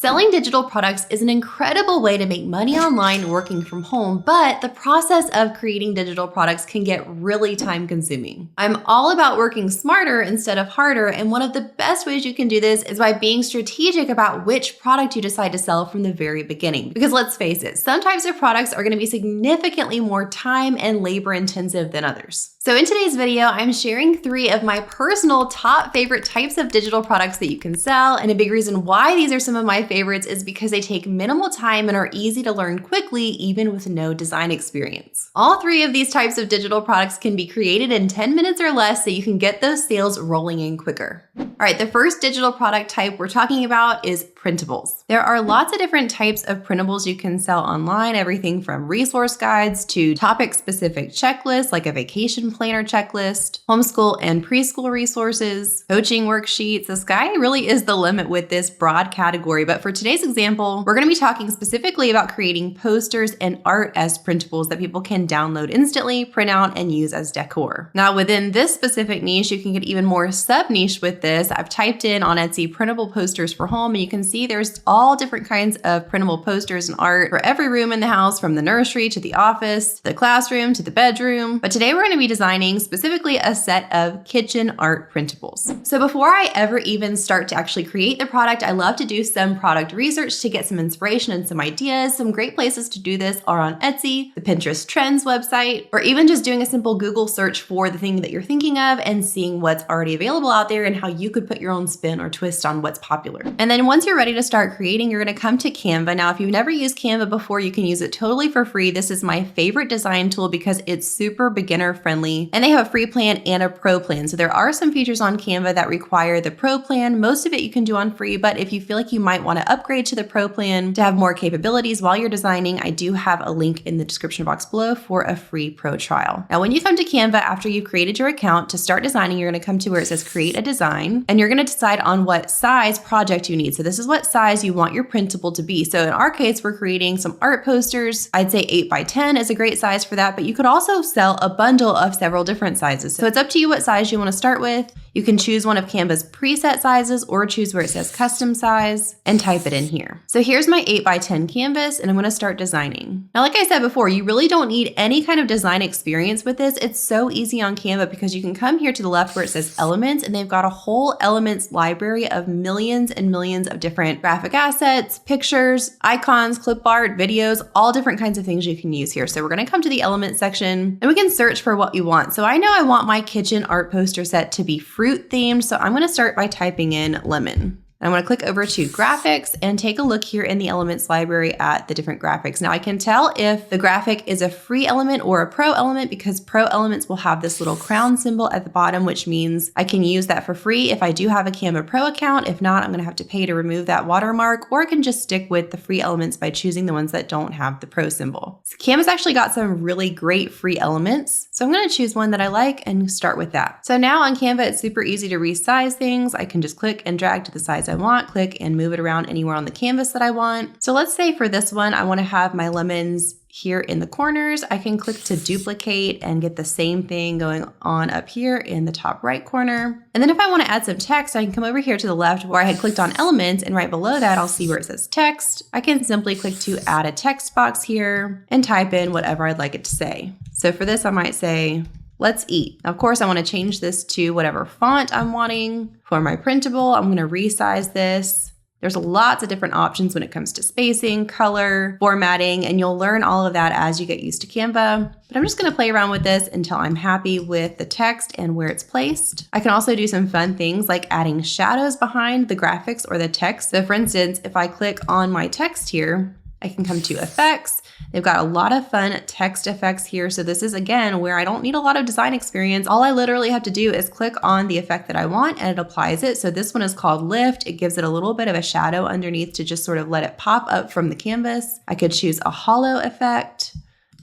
Selling digital products is an incredible way to make money online working from home, but the process of creating digital products can get really time consuming. I'm all about working smarter instead of harder, and one of the best ways you can do this is by being strategic about which product you decide to sell from the very beginning. Because let's face it, some types of products are going to be significantly more time and labor intensive than others. So in today's video, I'm sharing 3 of my personal top favorite types of digital products that you can sell. And a big reason why these are some of my favorites is because they take minimal time and are easy to learn quickly, even with no design experience. All 3 of these types of digital products can be created in 10 minutes or less so you can get those sales rolling in quicker. All right, the first digital product type we're talking about is printables. There are lots of different types of printables you can sell online, everything from resource guides to topic-specific checklists like a vacation planner checklist, homeschool and preschool resources, coaching worksheets. The sky really is the limit with this broad category, but for today's example, we're going to be talking specifically about creating posters and art as printables that people can download instantly, print out, and use as decor. Now, within this specific niche, you can get even more sub-niche with this. I've typed in on Etsy printable posters for home, and you can see there's all different kinds of printable posters and art for every room in the house, from the nursery to the office, to the classroom, to the bedroom. But today we're going to be designing specifically a set of kitchen art printables. So before I ever even start to actually create the product, I love to do some product research to get some inspiration and some ideas. Some great places to do this are on Etsy, the Pinterest Trends website, or even just doing a simple Google search for the thing that you're thinking of and seeing what's already available out there and how you could put your own spin or twist on what's popular. And then once you're ready to start creating, you're going to come to Canva. Now, if you've never used Canva before, you can use it totally for free. This is my favorite design tool because it's super beginner friendly, and they have a free plan and a pro plan. So there are some features on Canva that require the pro plan. Most of it you can do on free, but if you feel like you might want to upgrade to the pro plan to have more capabilities while you're designing, I do have a link in the description box below for a free pro trial. Now, when you come to Canva after you've created your account to start designing, you're going to come to where it says create a design, and you're going to decide on what size project you need. So this is what size you want your printable to be. So in our case, we're creating some art posters. I'd say 8 by 10 is a great size for that, but you could also sell a bundle of several different sizes. So it's up to you what size you want to start with. You can choose one of Canva's preset sizes or choose where it says custom size and type it in here. So here's my 8 by 10 canvas, and I'm going to start designing. Now, like I said before, you really don't need any kind of design experience with this. It's so easy on Canva because you can come here to the left where it says elements, and they've got a whole elements library of millions and millions of different graphic assets, pictures, icons, clip art, videos, all different kinds of things you can use here. So we're going to come to the elements section and we can search for what you want. So I know I want my kitchen art poster set to be fruit themed. So I'm going to start by typing in lemon. I'm going to click over to graphics and take a look here in the elements library at the different graphics. Now I can tell if the graphic is a free element or a pro element because pro elements will have this little crown symbol at the bottom, which means I can use that for free if I do have a Canva Pro account. If not, I'm going to have to pay to remove that watermark, or I can just stick with the free elements by choosing the ones that don't have the pro symbol. So Canva's actually got some really great free elements. So I'm going to choose one that I like and start with that. So now on Canva, it's super easy to resize things. I can just click and drag to the size I want, click and move it around anywhere on the canvas that I want. So let's say for this one, I want to have my lemons here in the corners. I can click to duplicate and get the same thing going on up here in the top right corner. And then if I want to add some text, I can come over here to the left where I had clicked on elements, and right below that, I'll see where it says text. I can simply click to add a text box here and type in whatever I'd like it to say. So for this, I might say, let's eat. Of course, I want to change this to whatever font I'm wanting. For my printable, I'm going to resize this. There's lots of different options when it comes to spacing, color, formatting, and you'll learn all of that as you get used to Canva. But I'm just going to play around with this until I'm happy with the text and where it's placed. I can also do some fun things like adding shadows behind the graphics or the text. So for instance, if I click on my text here, I can come to effects. They've got a lot of fun text effects here. So this is, again, where I don't need a lot of design experience. All I literally have to do is click on the effect that I want and it applies it. So this one is called lift. It gives it a little bit of a shadow underneath to just sort of let it pop up from the canvas. I could choose a hollow effect,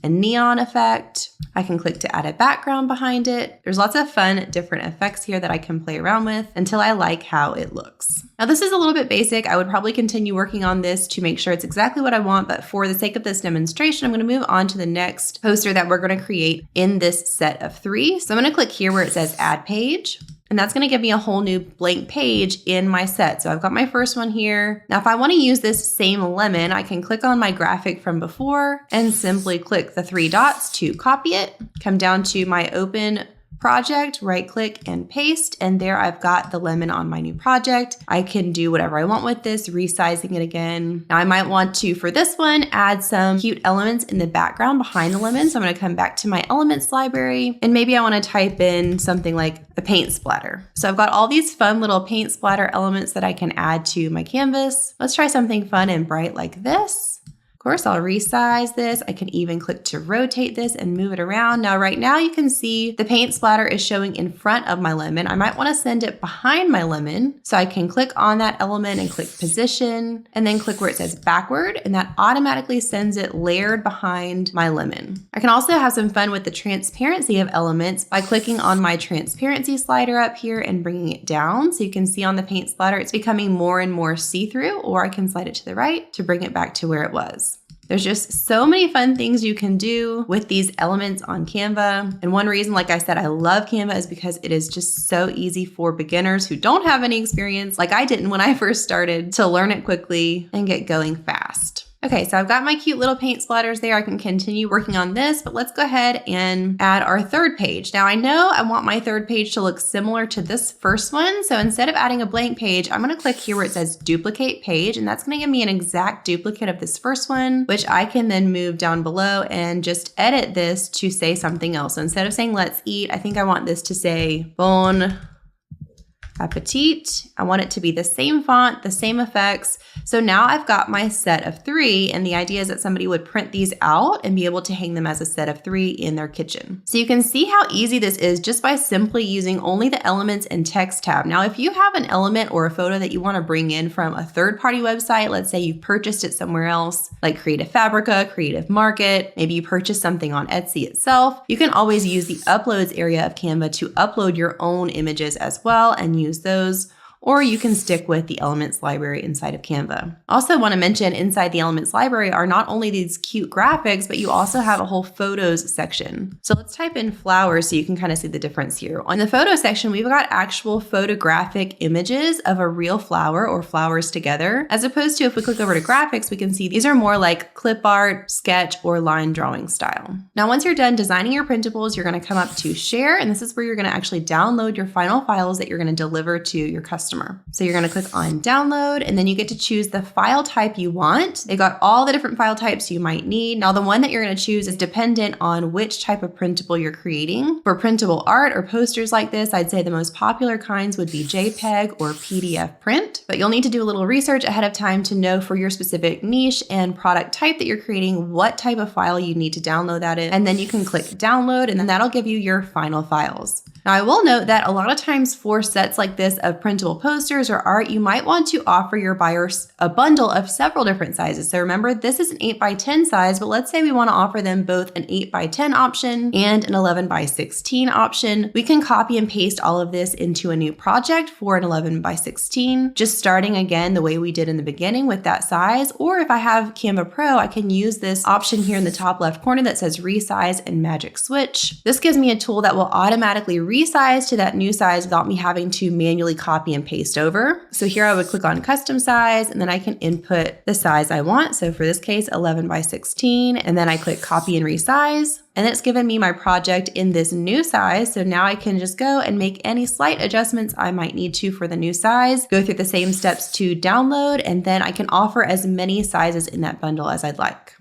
a neon effect. I can click to add a background behind it. There's lots of fun different effects here that I can play around with until I like how it looks. Now this is a little bit basic. I would probably continue working on this to make sure it's exactly what I want, but for the sake of this demonstration, I'm going to move on to the next poster that we're going to create in this set of 3. So I'm going to click here where it says add page. And that's going to give me a whole new blank page in my set. So I've got my first one here. Now, if I want to use this same lemon, I can click on my graphic from before and simply click the 3 dots to copy it, come down to my open project, right click and paste. And there I've got the lemon on my new project. I can do whatever I want with this, resizing it again. Now I might want to, for this one, add some cute elements in the background behind the lemon. So I'm going to come back to my elements library and maybe I want to type in something like a paint splatter. So I've got all these fun little paint splatter elements that I can add to my canvas. Let's try something fun and bright like this. Of course, I'll resize this. I can even click to rotate this and move it around. Now, right now you can see the paint splatter is showing in front of my lemon. I might want to send it behind my lemon. So I can click on that element and click position and then click where it says backward, and that automatically sends it layered behind my lemon. I can also have some fun with the transparency of elements by clicking on my transparency slider up here and bringing it down. So you can see on the paint splatter, it's becoming more and more see-through, or I can slide it to the right to bring it back to where it was. There's just so many fun things you can do with these elements on Canva. And one reason, like I said, I love Canva is because it is just so easy for beginners who don't have any experience, like I didn't when I first started, to learn it quickly and get going fast. Okay, so I've got my cute little paint splatters there. I can continue working on this, but let's go ahead and add our third page. Now I know I want my third page to look similar to this first one. So instead of adding a blank page, I'm gonna click here where it says duplicate page, and that's gonna give me an exact duplicate of this first one, which I can then move down below and just edit this to say something else. So instead of saying let's eat, I think I want this to say bon appetit. I want it to be the same font, the same effects. So now I've got my set of 3, and the idea is that somebody would print these out and be able to hang them as a set of 3 in their kitchen. So you can see how easy this is just by simply using only the elements and text tab. Now, if you have an element or a photo that you want to bring in from a third-party website, let's say you've purchased it somewhere else, like Creative Fabrica, Creative Market, maybe you purchased something on Etsy itself, you can always use the uploads area of Canva to upload your own images as well and use those, or you can stick with the elements library inside of Canva. Also want to mention inside the elements library are not only these cute graphics, but you also have a whole photos section. So let's type in flowers so you can kind of see the difference here. On the photo section, we've got actual photographic images of a real flower or flowers together, as opposed to if we click over to graphics, we can see these are more like clip art, sketch, or line drawing style. Now, once you're done designing your printables, you're going to come up to share, and this is where you're going to actually download your final files that you're going to deliver to your customer. So you're going to click on download, and then you get to choose the file type you want. They got all the different file types you might need. Now, the one that you're going to choose is dependent on which type of printable you're creating. For printable art or posters like this, I'd say the most popular kinds would be JPEG or PDF print, but you'll need to do a little research ahead of time to know for your specific niche and product type that you're creating what type of file you need to download that in, and then you can click download, and then that'll give you your final files. Now, I will note that a lot of times for sets like this of printable posters or art, you might want to offer your buyers a bundle of several different sizes. So remember, this is an 8x10 size, but let's say we want to offer them both an 8x10 option and an 11x16 option. We can copy and paste all of this into a new project for an 11x16, just starting again the way we did in the beginning with that size. Or if I have Canva Pro, I can use this option here in the top left corner that says resize and magic switch. This gives me a tool that will automatically resize to that new size without me having to manually copy and paste over. So here I would click on custom size, and then I can input the size I want. So for this case, 11x16, and then I click copy and resize. And then it's given me my project in this new size. So now I can just go and make any slight adjustments I might need to for the new size, go through the same steps to download, and then I can offer as many sizes in that bundle as I'd like.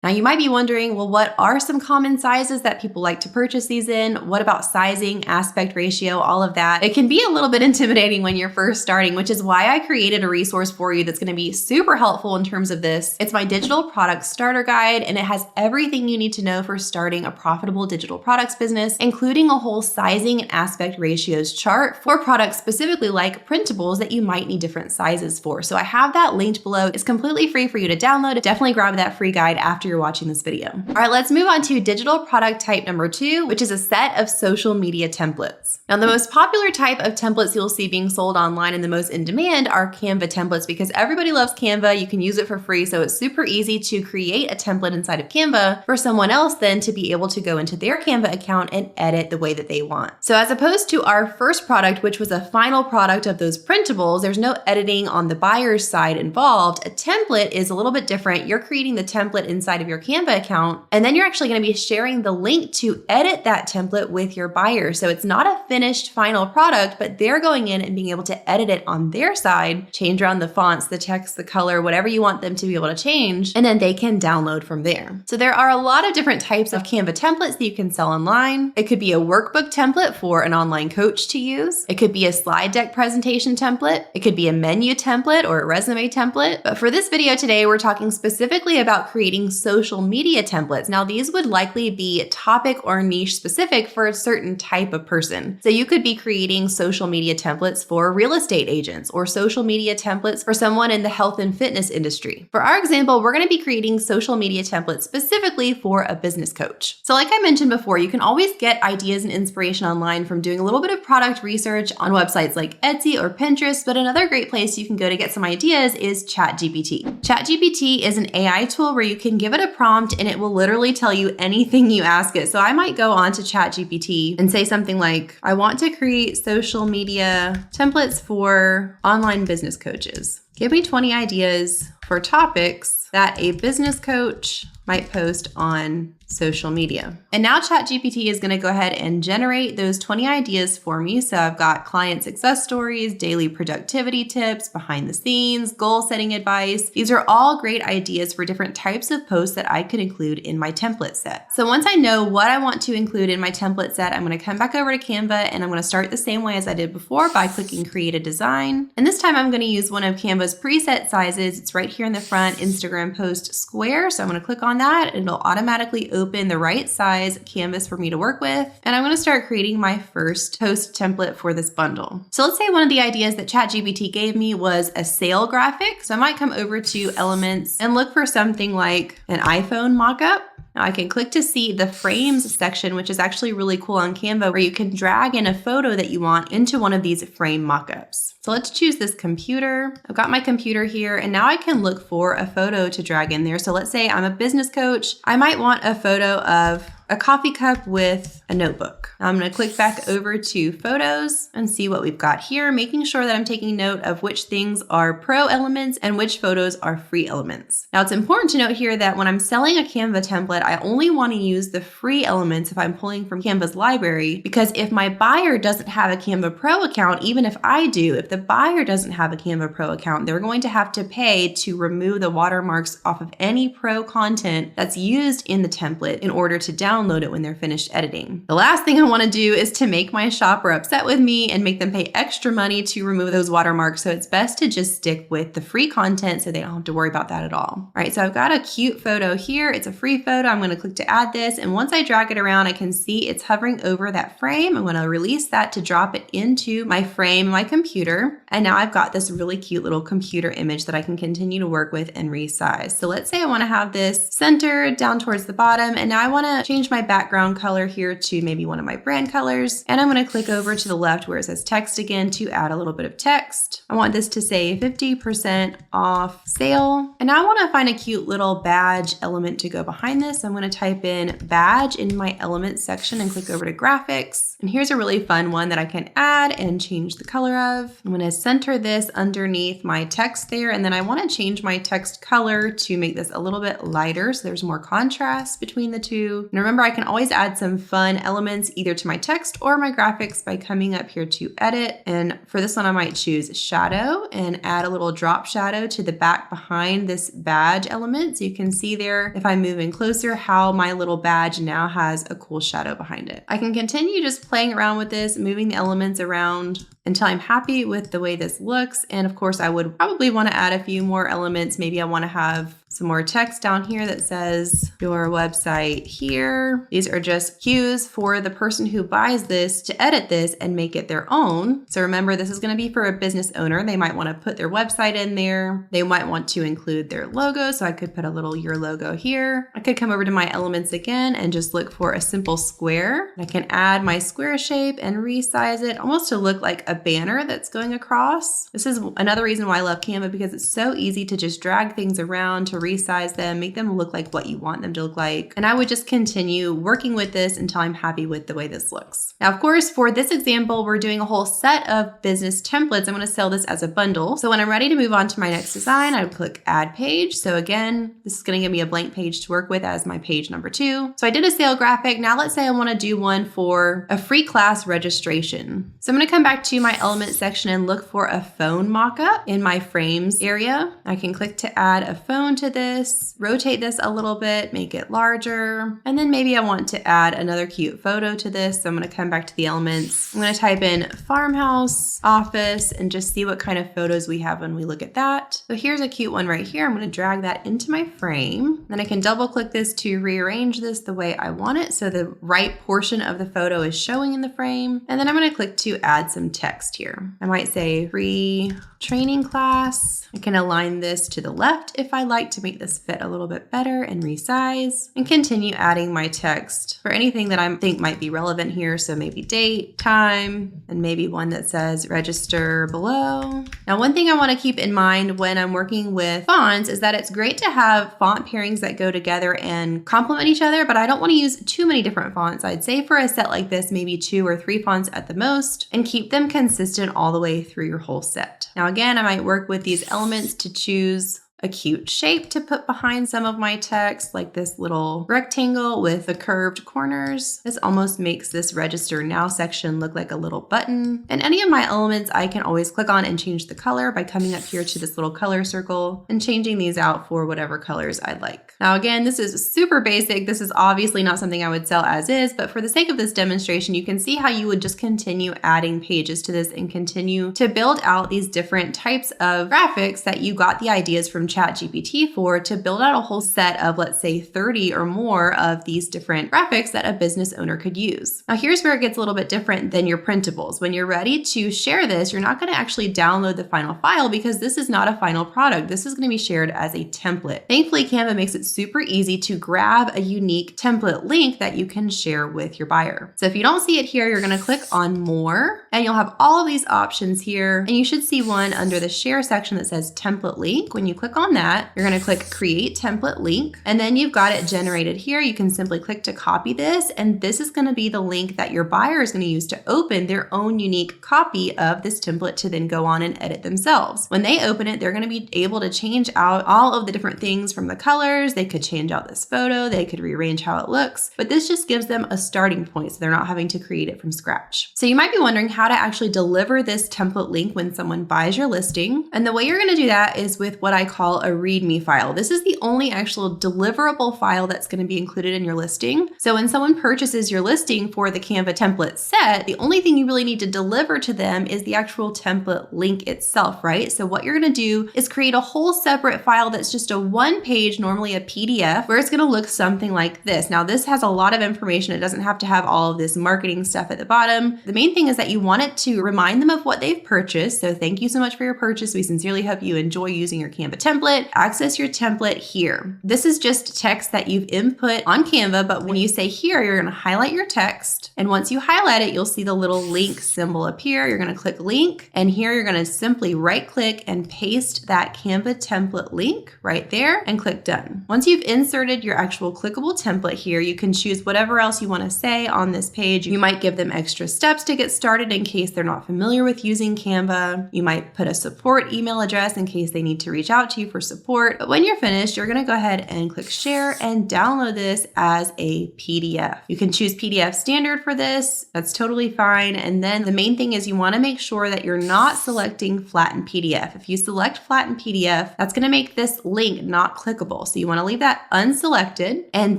Now you might be wondering, well, what are some common sizes that people like to purchase these in? What about sizing, aspect ratio, all of that? It can be a little bit intimidating when you're first starting, which is why I created a resource for you that's going to be super helpful in terms of this. It's my digital product starter guide, and it has everything you need to know for starting a profitable digital products business, including a whole sizing and aspect ratios chart for products specifically like printables that you might need different sizes for. So I have that linked below. It's completely free for you to download. Definitely grab that free guide after you're watching this video. All right, let's move on to digital product type number 2, which is a set of social media templates. Now, the most popular type of templates you'll see being sold online and the most in demand are Canva templates because everybody loves Canva. You can use it for free, so it's super easy to create a template inside of Canva for someone else then to be able to go into their Canva account and edit the way that they want. So as opposed to our first product, which was a final product of those printables, there's no editing on the buyer's side involved. A template is a little bit different. You're creating the template inside of your Canva account, and then you're actually going to be sharing the link to edit that template with your buyer. So it's not a finished final product, but they're going in and being able to edit it on their side, change around the fonts, the text, the color, whatever you want them to be able to change, and then they can download from there. So there are a lot of different types of Canva templates that you can sell online. It could be a workbook template for an online coach to use. It could be a slide deck presentation template. It could be a menu template or a resume template. But for this video today, we're talking specifically about creating social media templates. Now, these would likely be topic or niche specific for a certain type of person. So you could be creating social media templates for real estate agents or social media templates for someone in the health and fitness industry. For our example, we're going to be creating social media templates specifically for a business coach. So like I mentioned before, you can always get ideas and inspiration online from doing a little bit of product research on websites like Etsy or Pinterest, but another great place you can go to get some ideas is ChatGPT. ChatGPT is an AI tool where you can give it a prompt and it will literally tell you anything you ask it. So I might go on to ChatGPT and say something like, I want to create social media templates for online business coaches. Give me 20 ideas for topics that a business coach might post on social media. And now ChatGPT is going to go ahead and generate those 20 ideas for me. So I've got client success stories, daily productivity tips, behind the scenes, goal setting advice. These are all great ideas for different types of posts that I could include in my template set. So once I know what I want to include in my template set, I'm going to come back over to Canva and I'm going to start the same way as I did before by clicking create a design. And this time I'm going to use one of Canva's preset sizes. It's right here in the front, Instagram post square. So I'm going to click on that and it'll automatically open the right size canvas for me to work with. And I'm going to start creating my first post template for this bundle. So let's say one of the ideas that ChatGPT gave me was a sale graphic. So I might come over to Elements and look for something like an iPhone mockup. Now I can click to see the frames section, which is actually really cool on Canva, where you can drag in a photo that you want into one of these frame mockups. So let's choose this computer. I've got my computer here, and now I can look for a photo to drag in there. So let's say I'm a business coach. I might want a photo of a coffee cup with a notebook. I'm going to click back over to photos and see what we've got here, making sure that I'm taking note of which things are pro elements and which photos are free elements. Now it's important to note here that when I'm selling a Canva template, I only want to use the free elements if I'm pulling from Canva's library, because if my buyer doesn't have a Canva Pro account, even if I do, if the buyer doesn't have a Canva Pro account, they're going to have to pay to remove the watermarks off of any pro content that's used in the template in order to download it when they're finished editing. The last thing I want to do is to make my shopper upset with me and make them pay extra money to remove those watermarks. So it's best to just stick with the free content so they don't have to worry about that at all. All right, so I've got a cute photo here. It's a free photo. I'm going to click to add this. And once I drag it around, I can see it's hovering over that frame. I'm going to release that to drop it into my frame, my computer. And now I've got this really cute little computer image that I can continue to work with and resize. So let's say I want to have this centered down towards the bottom. And now I want to change my background color here to maybe one of my brand colors. And I'm going to click over to the left where it says text again to add a little bit of text. I want this to say 50% off sale. And now I want to find a cute little badge element to go behind this. I'm going to type in badge in my elements section and click over to graphics. And here's a really fun one that I can add and change the color of. I'm going to center this underneath my text there. And then I want to change my text color to make this a little bit lighter so there's more contrast between the two. And remember, I can always add some fun elements either to my text or my graphics by coming up here to edit. And for this one, I might choose shadow and add a little drop shadow to the back behind this badge element. So you can see there, if I'm moving closer, how my little badge now has a cool shadow behind it. I can continue just playing around with this, moving the elements around until I'm happy with the way this looks. And of course, I would probably want to add a few more elements. Maybe I want to have some more text down here that says your website here. These are just cues for the person who buys this to edit this and make it their own. So remember, this is going to be for a business owner. They might want to put their website in there. They might want to include their logo. So I could put a little your logo here. I could come over to my elements again and just look for a simple square. I can add my square shape and resize it almost to look like a banner that's going across. This is another reason why I love Canva, because it's so easy to just drag things around, to resize them, make them look like what you want them to look like. And I would just continue working with this until I'm happy with the way this looks. Now, of course, for this example, we're doing a whole set of business templates. I'm going to sell this as a bundle. So when I'm ready to move on to my next design, I would click Add Page. So again, this is going to give me a blank page to work with as my page number 2. So I did a sale graphic. Now let's say I want to do one for a free class registration. So I'm going to come back to my element section and look for a phone mockup in my frames area. I can click to add a phone to this, rotate this a little bit, make it larger. And then maybe I want to add another cute photo to this. So I'm going to come back to the elements. I'm going to type in farmhouse, office, and just see what kind of photos we have when we look at that. So here's a cute one right here. I'm going to drag that into my frame. Then I can double click this to rearrange this the way I want it, so the right portion of the photo is showing in the frame. And then I'm going to click to add some text here. I might say free training class. I can align this to the left if I like to make this fit a little bit better, and resize, and continue adding my text for anything that I think might be relevant here. So maybe date, time, and maybe one that says register below. Now, one thing I want to keep in mind when I'm working with fonts is that it's great to have font pairings that go together and complement each other, but I don't want to use too many different fonts. I'd say for a set like this, maybe 2 or 3 fonts at the most, and keep them consistent all the way through your whole set. Now, again, I might work with these elements to choose a cute shape to put behind some of my text, like this little rectangle with the curved corners. This almost makes this register now section look like a little button. And any of my elements I can always click on and change the color by coming up here to this little color circle and changing these out for whatever colors I'd like. Now, again, this is super basic. This is obviously not something I would sell as is, but for the sake of this demonstration, you can see how you would just continue adding pages to this and continue to build out these different types of graphics that you got the ideas from ChatGPT for, to build out a whole set of, let's say, 30 or more of these different graphics that a business owner could use. Now, here's where it gets a little bit different than your printables. When you're ready to share this, you're not going to actually download the final file, because this is not a final product. This is going to be shared as a template. Thankfully, Canva makes it super easy to grab a unique template link that you can share with your buyer. So if you don't see it here, you're going to click on More, and you'll have all of these options here. And you should see one under the Share section that says Template Link. When you click on that, you're going to click Create Template Link, and then you've got it generated here. You can simply click to copy this, and this is going to be the link that your buyer is going to use to open their own unique copy of this template to then go on and edit themselves. When they open it, they're going to be able to change out all of the different things from the colors. They could change out this photo. They could rearrange how it looks, but this just gives them a starting point, so they're not having to create it from scratch. So you might be wondering how to actually deliver this template link when someone buys your listing. And the way you're going to do that is with what I call a README file. This is the only actual deliverable file that's going to be included in your listing. So when someone purchases your listing for the Canva template set, the only thing you really need to deliver to them is the actual template link itself, right? So what you're going to do is create a whole separate file that's just a 1-page, normally a PDF, where it's going to look something like this. Now, this has a lot of information. It doesn't have to have all of this marketing stuff at the bottom. The main thing is that you want it to remind them of what they've purchased. So thank you so much for your purchase. We sincerely hope you enjoy using your Canva template. Access your template here. This is just text that you've input on Canva, but when you say here, you're going to highlight your text. And once you highlight it, you'll see the little link symbol appear. You're going to click link, and here you're going to simply right click and paste that Canva template link right there and click done. Once you've inserted your actual clickable template here, you can choose whatever else you want to say on this page. You might give them extra steps to get started in case they're not familiar with using Canva. You might put a support email address in case they need to reach out to you for support. But when you're finished, you're gonna go ahead and click share and download this as a PDF. You can choose PDF standard for this. That's totally fine. And then the main thing is you wanna make sure that you're not selecting flatten PDF. If you select flatten PDF, that's gonna make this link not clickable. So you wanna leave that unselected and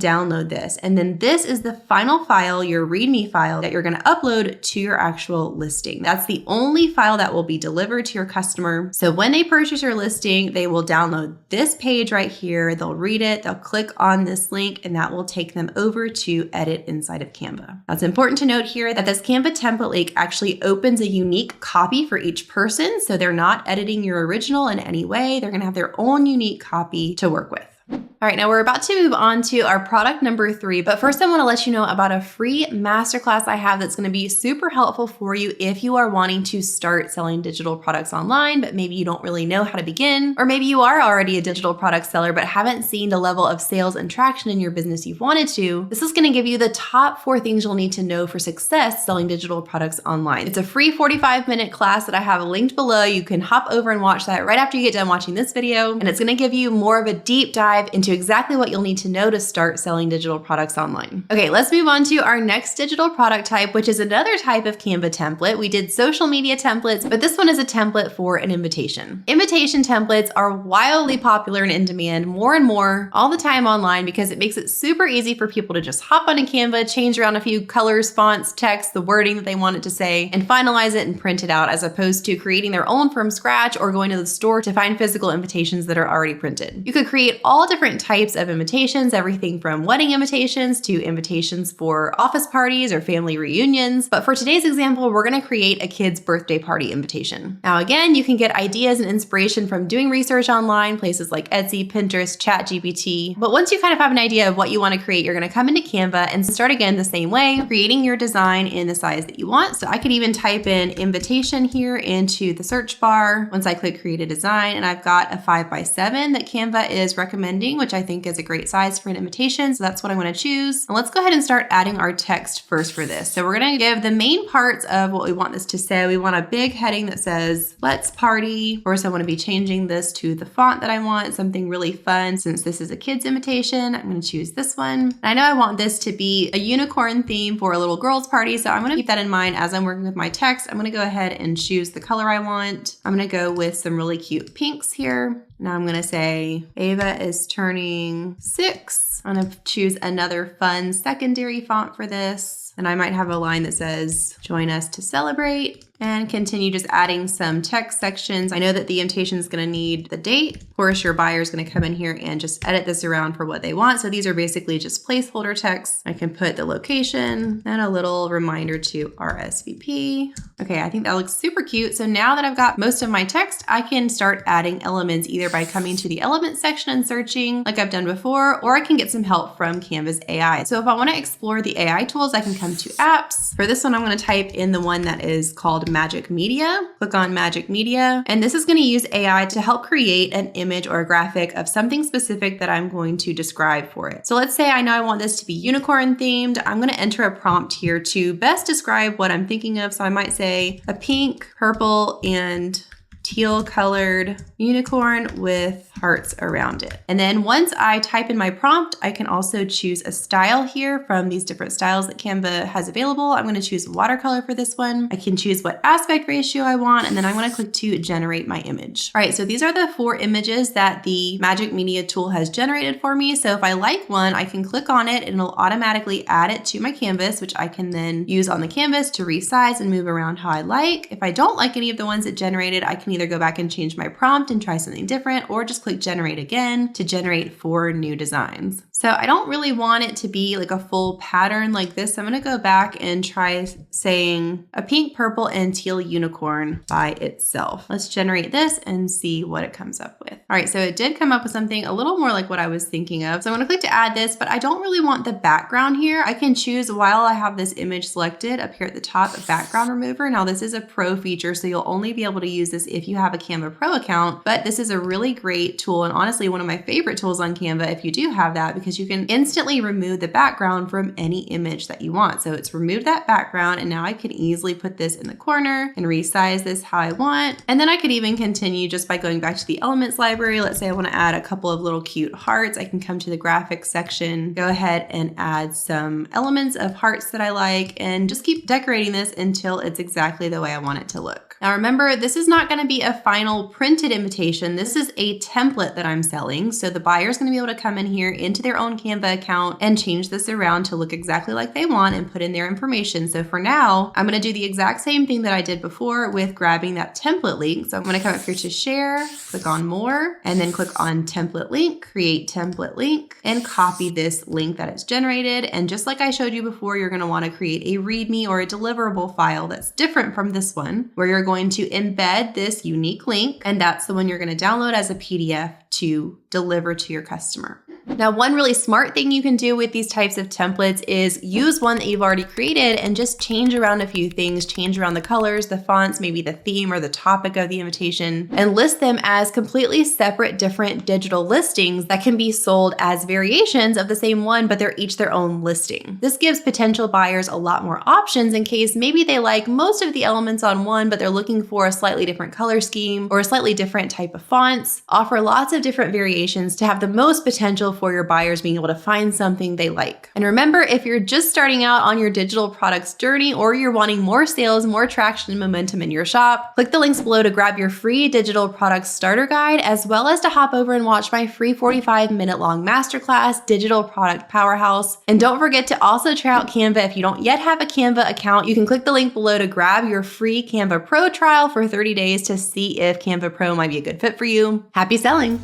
download this. And then this is the final file, your README file that you're gonna upload to your actual listing. That's the only file that will be delivered to your customer. So when they purchase your listing, they will download this page right here. They'll read it, they'll click on this link, and that will take them over to edit inside of Canva. Now, it's important to note here that this Canva template link actually opens a unique copy for each person. So they're not editing your original in any way. They're gonna have their own unique copy to work with. All right, now we're about to move on to our product number 3, but first I wanna let you know about a free masterclass I have that's gonna be super helpful for you if you are wanting to start selling digital products online, but maybe you don't really know how to begin, or maybe you are already a digital product seller but haven't seen the level of sales and traction in your business you've wanted to. This is gonna give you the top 4 things you'll need to know for success selling digital products online. It's a free 45-minute class that I have linked below. You can hop over and watch that right after you get done watching this video, and it's gonna give you more of a deep dive into exactly what you'll need to know to start selling digital products online. Okay, let's move on to our next digital product type, which is another type of Canva template. We did social media templates, but this one is a template for an invitation. Invitation templates are wildly popular and in demand more and more all the time online because it makes it super easy for people to just hop onto Canva, change around a few colors, fonts, text, the wording that they want it to say, and finalize it and print it out, as opposed to creating their own from scratch or going to the store to find physical invitations that are already printed. You could create all different types of invitations, everything from wedding invitations to invitations for office parties or family reunions. But for today's example, we're going to create a kid's birthday party invitation. Now, again, you can get ideas and inspiration from doing research online, places like Etsy, Pinterest, ChatGPT. But once you kind of have an idea of what you want to create, you're going to come into Canva and start again the same way, creating your design in the size that you want. So I could even type in invitation here into the search bar once I click create a design, and I've got a 5x7 that Canva is recommending, which I think is a great size for an invitation. So that's what I'm going to choose. And let's go ahead and start adding our text first for this. So we're going to give the main parts of what we want this to say. We want a big heading that says, let's party. Of course, I want to be changing this to the font that I want, something really fun. Since this is a kid's invitation, I'm going to choose this one. And I know I want this to be a unicorn theme for a little girl's party. So I'm going to keep that in mind as I'm working with my text. I'm going to go ahead and choose the color I want. I'm going to go with some really cute pinks here. Now I'm going to say Ava is turning 6. I'm going to choose another fun secondary font for this. And I might have a line that says, join us to celebrate, and continue just adding some text sections. I know that the invitation is going to need the date. Of course, your buyer is going to come in here and just edit this around for what they want. So these are basically just placeholder text. I can put the location and a little reminder to RSVP. Okay, I think that looks super cute. So now that I've got most of my text, I can start adding elements either by coming to the element section and searching like I've done before, or I can get some help from Canva's AI. So if I want to explore the AI tools, I can come to apps. For this one, I'm going to type in the one that is called Magic Media. Click on Magic Media, and this is going to use AI to help create an image or a graphic of something specific that I'm going to describe for it. So let's say I know I want this to be unicorn themed. I'm going to enter a prompt here to best describe what I'm thinking of. So I might say a pink, purple, and teal colored unicorn with hearts around it. And then once I type in my prompt, I can also choose a style here from these different styles that Canva has available. I'm going to choose watercolor for this one. I can choose what aspect ratio I want, and then I'm going to click to generate my image. All right, so these are the 4 images that the Magic Media tool has generated for me. So if I like one, I can click on it and it'll automatically add it to my canvas, which I can then use on the canvas to resize and move around how I like. If I don't like any of the ones it generated, I can either go back and change my prompt and try something different, or just click generate again to generate 4 new designs. So I don't really want it to be like a full pattern like this. I'm going to go back and try saying a pink, purple, and teal unicorn by itself. Let's generate this and see what it comes up with. All right, so it did come up with something a little more like what I was thinking of. So I'm going to click to add this, but I don't really want the background here. I can choose while I have this image selected up here at the top, a background remover. Now this is a pro feature, so you'll only be able to use this if if you have a Canva Pro account, but this is a really great tool and honestly one of my favorite tools on Canva if you do have that, because you can instantly remove the background from any image that you want. So it's removed that background, and now I can easily put this in the corner and resize this how I want. And then I could even continue just by going back to the elements library. Let's say I want to add a couple of little cute hearts. I can come to the graphics section, go ahead and add some elements of hearts that I like, and just keep decorating this until it's exactly the way I want it to look. Now remember, this is not going to be a final printed invitation. This is a template that I'm selling. So the buyer is going to be able to come in here into their own Canva account and change this around to look exactly like they want and put in their information. So for now, I'm going to do the exact same thing that I did before with grabbing that template link. So I'm going to come up here to share, click on more, and then click on template link, create template link, and copy this link that it's generated. And just like I showed you before, you're going to want to create a README or a deliverable file that's different from this one, where you're going to embed this unique link, and that's the one you're going to download as a PDF to deliver to your customer. Now, one really smart thing you can do with these types of templates is use one that you've already created and just change around a few things, change around the colors, the fonts, maybe the theme or the topic of the invitation, and list them as completely separate, different digital listings that can be sold as variations of the same one, but they're each their own listing. This gives potential buyers a lot more options in case maybe they like most of the elements on one, but they're looking for a slightly different color scheme or a slightly different type of fonts. Offer lots of different variations to have the most potential for your buyers being able to find something they like. And remember, if you're just starting out on your digital products journey or you're wanting more sales, more traction and momentum in your shop, click the links below to grab your free digital products starter guide, as well as to hop over and watch my free 45-minute long masterclass, Digital Product Powerhouse. And don't forget to also try out Canva. If you don't yet have a Canva account, you can click the link below to grab your free Canva Pro trial for 30 days to see if Canva Pro might be a good fit for you. Happy selling!